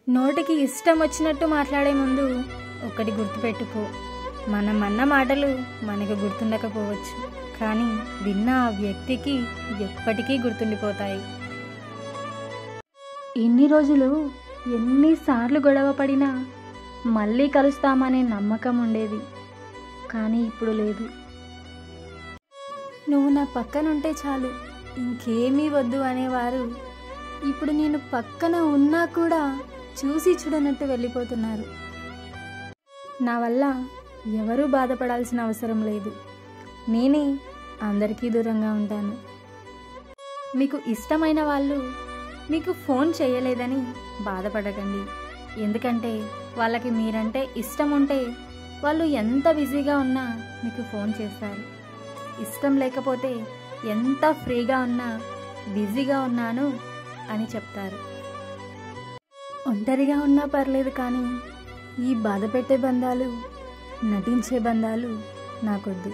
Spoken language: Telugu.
నోటికి ఇష్టం వచ్చినట్టు మాట్లాడే ముందు ఒకటి గుర్తుపెట్టుకో, మనం అన్న మాటలు మనకు గుర్తుండకపోవచ్చు, కానీ విన్న ఆ వ్యక్తికి ఎప్పటికీ గుర్తుండిపోతాయి. ఇన్ని రోజులు ఎన్నిసార్లు గొడవ పడినా మళ్ళీ కలుస్తామనే నమ్మకం ఉండేది, కానీ ఇప్పుడు లేదు. నువ్వు నా పక్కనుంటే చాలు, ఇంకేమీ వద్దు అనేవారు ఇప్పుడు నేను పక్కన ఉన్నా కూడా చూసి చూడనట్టు వెళ్ళిపోతున్నారు. నా వల్ల ఎవరూ బాధపడాల్సిన అవసరం లేదు, నేనే అందరికీ దూరంగా ఉంటాను. మీకు ఇష్టమైన వాళ్ళు మీకు ఫోన్ చేయలేదని బాధపడకండి, ఎందుకంటే వాళ్ళకి మీరంటే ఇష్టం ఉంటే వాళ్ళు ఎంత బిజీగా ఉన్నా మీకు ఫోన్ చేస్తారు. ఇష్టం లేకపోతే ఎంత ఫ్రీగా ఉన్నా బిజీగా ఉన్నాను అని చెప్తారు. ఒంటరిగా ఉన్నా పర్లేదు, కానీ ఈ బాధ పెట్టే బంధాలు, నటించే బంధాలు నాకొద్దు.